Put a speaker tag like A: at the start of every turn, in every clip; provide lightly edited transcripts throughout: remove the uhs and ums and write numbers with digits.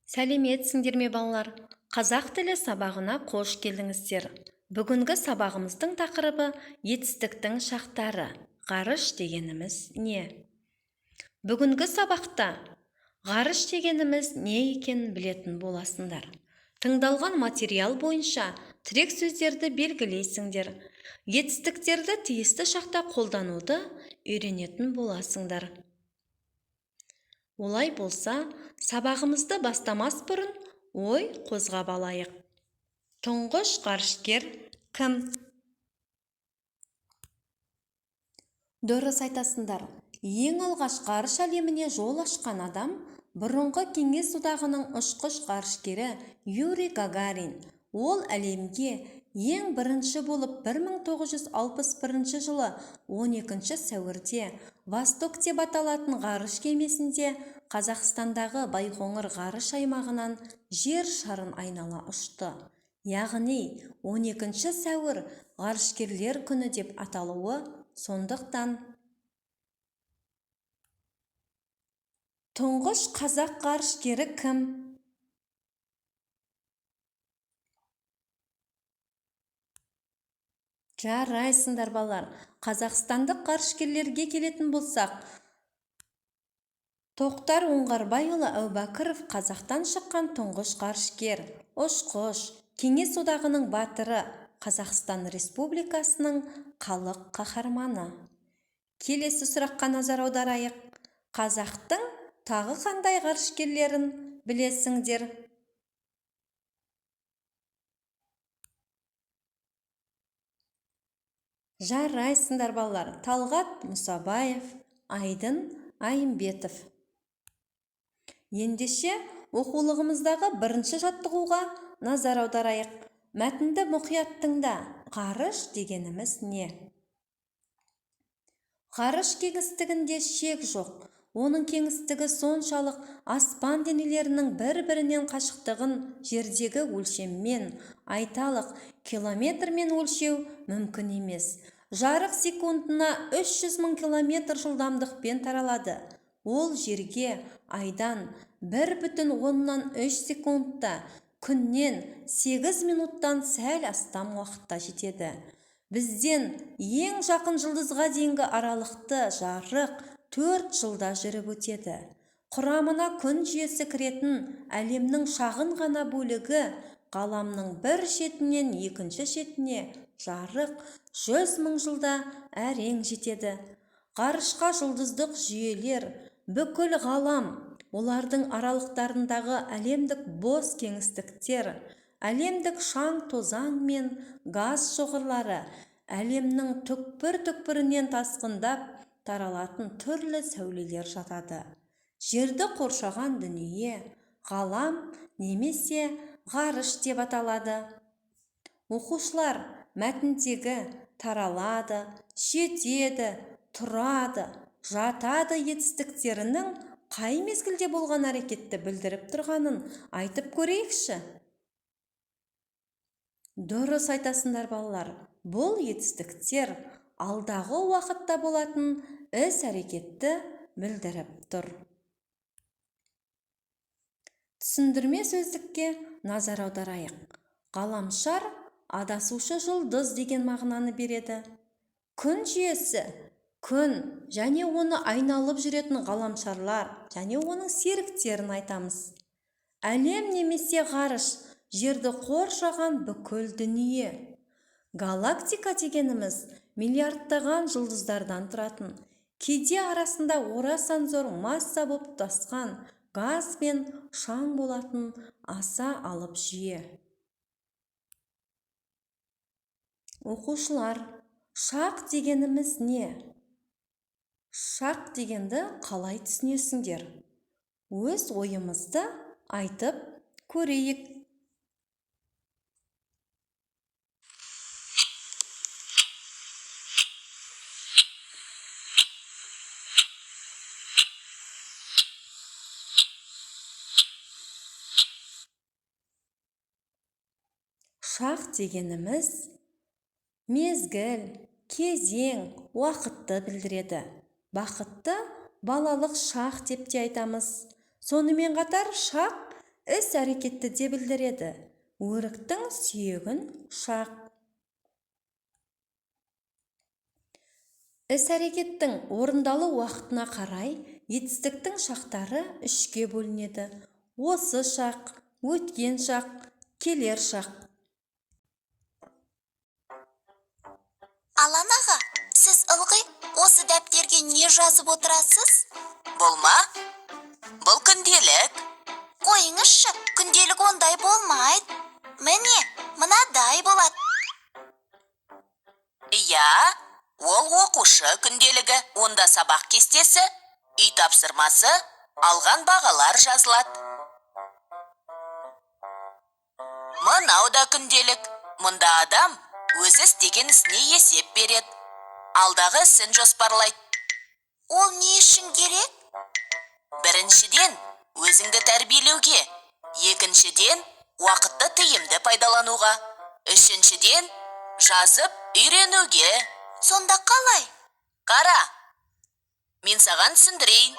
A: Сәлеметсіңдер ме балалар? Қазақ тілі сабағына қош келдіңіздер. Бүгінгі сабағымыздың тақырыбы етістіктің шақтары. Ғарыш дегеніміз не? Бүгінгі сабақта ғарыш дегеніміз не екенін білетін боласыңдар. Тыңдалған материал бойынша тірек сөздерді белгілейсіңдер. Етістіктерді тиісті шақта қолдануды үйренетін боласыңдар. Олай болса, сабағымызды бастамас бұрын ой қозғап алайық. Тұңғыш ғарышкер кім? Дұрыс айтасыңдар. Ең алғаш ғарыш әлеміне жол ашқан адам бұрынғы Кеңес одағының ұшқыш ғарышкері Юрий Гагарин. Ол әлемге ең бірінші болып 1961 жылы 12 сәуірде Восток деп аталатын ғарыш кемесінде Қазақстандағы Байқоңыр ғарыш аймағынан жер шарын айнала ұшты. Яғни 12 сәуір ғарышкерлер күні деп аталуы сондықтан. Тұңғыш қазақ ғарышкері кім? Жарайсыңдар балалар. Қазақстандық ғарышкерлерге келетін болсақ, Тоқтар Оңғарбайұлы Әубәкіров қазақтан шыққан тұңғыш ғарышкер, ұшқыш, Кеңес одағының батыры, Қазақстан Республикасының халық қаһарманы. Келесі сұраққа назар аударайық. Қазақтың тағы қандай ғарышкерлерін білесіңдер? Жарайсыңдар балалар. Талғат Мұсабаев, Айдын Айымбетов. Ендеше оқулығымыздағы бірінші жаттығуға назар аударайық. Мәтінді мұқият тыңда. Ғарыш дегеніміз не? Ғарыш кеңістігінде шек жоқ. Оның кеңістігі соншалық аспан денелерінің бір-бірінен қашықтығын жердегі өлшеммен, айталық километрмен өлшеу мүмкін емес. Жарық секундына 300.000 километр жылдамдықпен таралады. Ол жерге айдан 1,3 секундта, күннен 8 минуттан сәл астам уақытта жетеді. Бізден ең жақын жылдызға дейінгі аралықты жарық 4 жылда жүріп өтеді. Құрамына күн жүйесі кіретін әлемнің шағын ғана бөлігі ғаламның бір шетінен екінші шетіне жарық 100.000 жылда әрең жетеді. Ғарышқа жұлдыздық жүйелер, бүкіл ғалам, олардың аралықтарындағы әлемдік бос кеңістіктер, әлемдік шаң тозаң мен газ шоғырлары, әлемнің түкпір-түкпірінен тасқындап таралатын түрлі сәулелер жатады. Жерді қоршаған дүние, ғалам немесе ғарыш деп аталады. Оқушылар мәтіндегі таралады, жетеді, тұрады, жатады етістіктерінің қай мезгілде болған әрекетті білдіріп тұрғанын айтып көрейікші. Дұрыс айтасыңдар балалар. Бұл етістіктер алдағы уақытта болатын іс-әрекетті білдіріп тұр. Түсіндірме сөздікке назар аударайық. Ғаламшар адасушы жұлдыз деген мағынаны береді. Күн жүйесі, күн және оны айналып жүретін ғаламшарлар және оның серіктерін айтамыз. Әлем немесе ғарыш, жерді қоршаған бүкіл дүние. Галактика дегеніміз миллиардтаған жұлдыздардан тұратын, кейде арасында орасан зор масса болып тұтасқан газ бен шаң болатын аса алып жүйе. Оқушылар, шақ дегеніміз не? Шақ дегенді қалай түсінесіңдер? Өз ойымызды айтып көрейік. Шақ дегеніміз мезгіл, кезең, уақытты білдіреді. Бақытты балалық шақ деп те айтамыз. Сонымен қатар шақ іс-әрекетті де білдіреді. Өріктің сүйегін шақ. Іс-әрекеттің орындалу уақытына қарай етістіктің шақтары үшке бөлінеді. Осы шақ, өткен шақ, келер шақ.
B: Алан аға, сіз ылғи осы дәптерге не жазып отырасыз? Бұл ма? Бұл күнделік. Қойыңызшы, күнделік ондай болмайды. Міне, мынадай болады. Иә, ол оқушы күнделігі, онда сабақ кестесі, үй тапсырмасы, алған бағалар жазылады. Мынау да күнделік. Мұнда адам өзі істеген ісіне есеп береді. Алдағы ісін жоспарлайды. Ол не үшін керек? Біріншіден, өзіңді тәрбиелеуге. Екіншіден, уақытты тиімді пайдалануға. Үшіншіден, жазып үйренуге. Сонда қалай? Қара, мен саған түсіндірейін.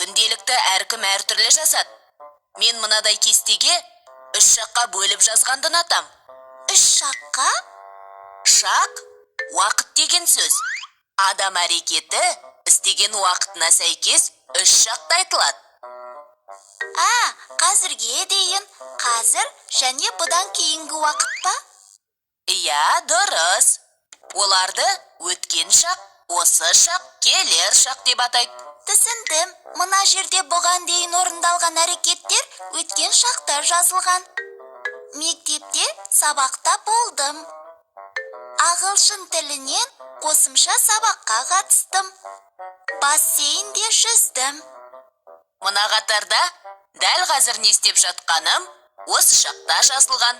B: Күнделікті әркім әртүрлі жазады. Мен мынадай кестеге 3 шаққа бөліп жазғанды ұнатам. 3 шаққа? Шақ, уақыт деген сөз. Адам әрекеті істеген уақытына сәйкес 3 шақта айтылады. Қазірге дейін, қазір және бұдан кейінгі уақыт па? Иә, дұрыс. Оларды өткен шақ, осы шақ, келер шақ деп атайды. Түсіндім. Мына жерде бұған дейін орындалған әрекеттер өткен шақта жазылған. Мектепте сабақта болдым. Ағылшын тілінен қосымша сабаққа қатыстым. Бассейнде жүздім. Мына қатарда дәл қазір не істеп жатқаным осы шақта жазылған.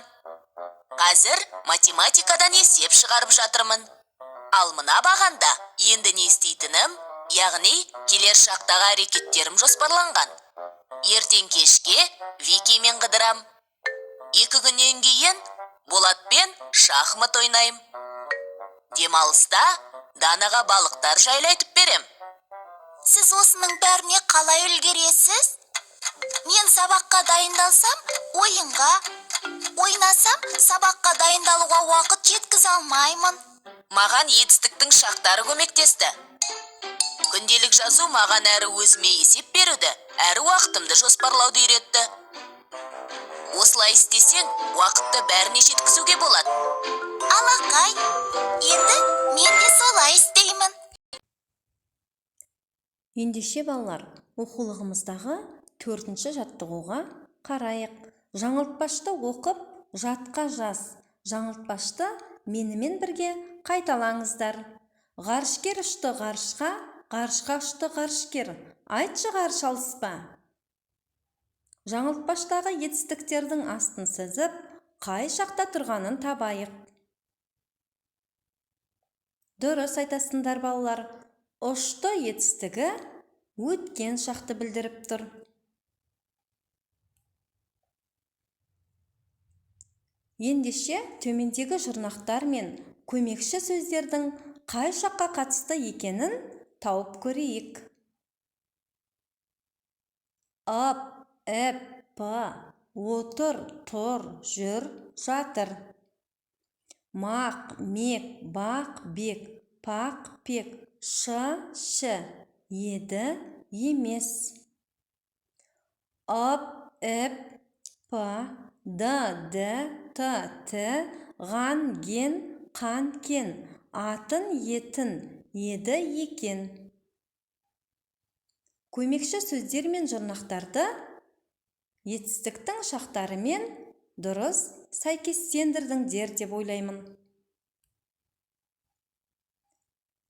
B: Қазір математикадан есеп шығарып жатырмын. Ал мына бағанда енді не істейтінім, яғни келер шақтағы әрекеттерім жоспарланған. Ертең кешке Викимен қыдырам. 2 күннен кейін Болатпен шахмат ойнайым. Демалыста Данаға балықтар жайлайтып берем. Сіз осының бәріне қалай үлгересіз? Мен сабаққа дайындалсам, ойынға, ойнасам, сабаққа дайындалуға уақыт жеткізе алмаймын. Маған етістіктің шақтары көмектесті. Күнделік жазу маған әрі өзіме есеп беруді, әрі уақытымды жоспарлауды үйретті. Осылай істесең, уақытты бәріне жеткізуге болады. Алақай, енді мен де солай істеймін.
A: Ендеше балалар, оқулығымыздағы 4-ші жаттығуға қарайық. Жаңылтпашты оқып, жатқа жаз. Жаңылтпашты менімен бірге қайталаңыздар. Ғарышкер ұшты ғарышқа, ғарышқа ұшты ғарышкер. Айтшы ғарыш алыспа. Жаңылтпаштағы етістіктердің астын сызып, қай шақта тұрғанын табайық. Дұрыс айтасыңдар балалар. Ұшты етістігі өткен шақты білдіріп тұр. Ендеше төмендегі жұрнақтар мен көмекші сөздердің қай шаққа қатысты екенін тауып көрейік. Ап, әп, па, отыр, тұр, жүр, жатыр. Мақ, мек, бақ, бек, пақ, пек, шы, ші, еді, емес. Ап, әп, па, ды, ді, ты, ті, ған, ген, қан, кен, атын, етін, еді, екен. Көмекші сөздер мен жұрнақтарды етістіктің шақтарымен дұрыс сәйкестендірдіңдер деп ойлаймын.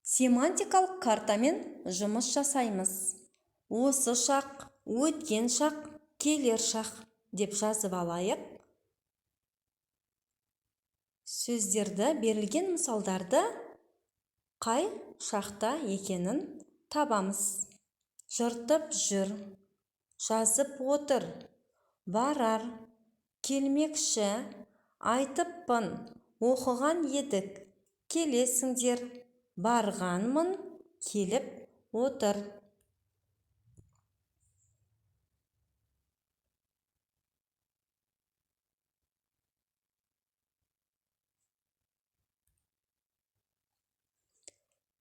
A: Семантикалық картамен жұмыс жасаймыз. Осы шақ, өткен шақ, келер шақ деп жазып алайық. Сөздерді, берілген мысалдарды қай шақта екенін табамыз. Жыртып жүр, жазып отыр, барар, келмекші, айтыппын, оқыған едік, келесіңдер, барғанмын, келіп отыр.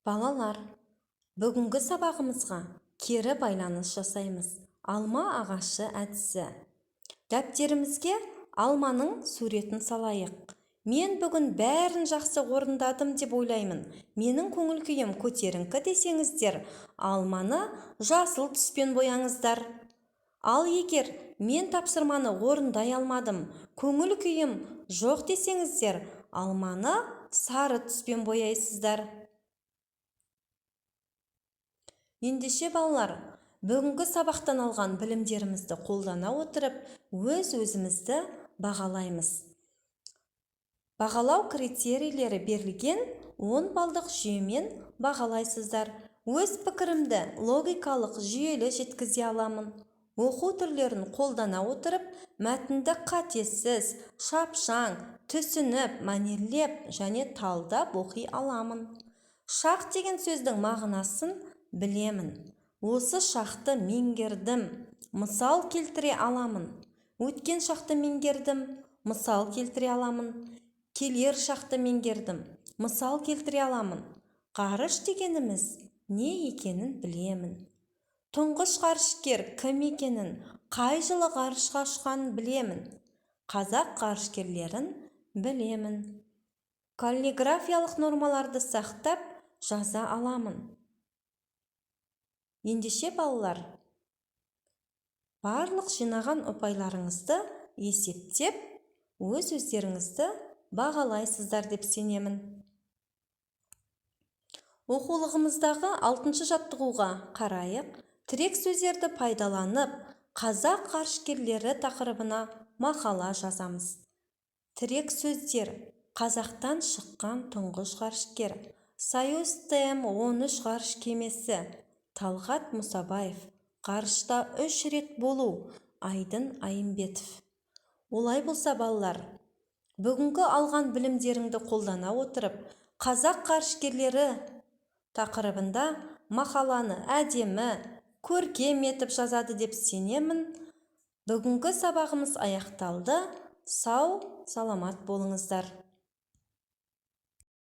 A: Балалар, бүгінгі сабағымызға кері байланыс жасаймыз. Алма ағашы әдісі. Дәптерімізге алманың суретін салайық. Мен бүгін бәрін жақсы орындадым деп ойлаймын. Менің көңіл күйім көтеріңкі десеңіздер, алманы жасыл түспен бояңыздар. Ал егер мен тапсырманы орындай алмадым, көңіл күйім жоқ десеңіздер, алманы сары түспен бояйсыздар. Ендеше балалар, бүгінгі сабақтан алған білімдерімізді қолдана отырып, өз-өзімізді бағалаймыз. Бағалау критерийлері берілген 10 балдық жүйемен бағалайсыздар. Өз пікірімді логикалық жүйелі жеткізе аламын. Оқу түрлерін қолдана отырып, мәтінді қатесіз, шапшаң, түсініп, мәнерлеп және талдап оқи аламын. Шақ деген сөздің мағынасын білемін. Осы шақты меңгердім, мысал келтіре аламын. Өткен шақты меңгердім, мысал келтіре аламын. Келер шақты меңгердім, мысал келтіре аламын. Ғарыш дегеніміз не екенін білемін. Тұңғыш ғарышкер кім екенін, қай жылы ғарышқа ұшқанын білемін. Қазақ ғарышкерлерін білемін. Каллиграфиялық нормаларды сақтап жаза аламын. Ендеше балалар, барлық жинаған ұпайларыңызды есептеп, өз-өздеріңізді бағалайсыздар деп сенемін. Оқулығымыздағы 6-шы жаттығуға қарайық. Тірек сөздерді пайдаланып, қазақ ғарышкерлері тақырыбына мақала жазамыз. Тірек сөздер: Қазақтан шыққан тұңғыш ғарышкер, Союз ТМ-13 ғарыш кемесі, Талғат Мұсабаев, ғарышта 3 рет болу, Айдын Айымбетов. Олай болса балалар, бүгінгі алған білімдеріңді қолдана отырып, қазақ ғарышкерлері тақырыбында мақаланы әдемі, көркем етіп жазады деп сенемін. Бүгінгі сабағымыз аяқталды. Сау, саламат болыңыздар.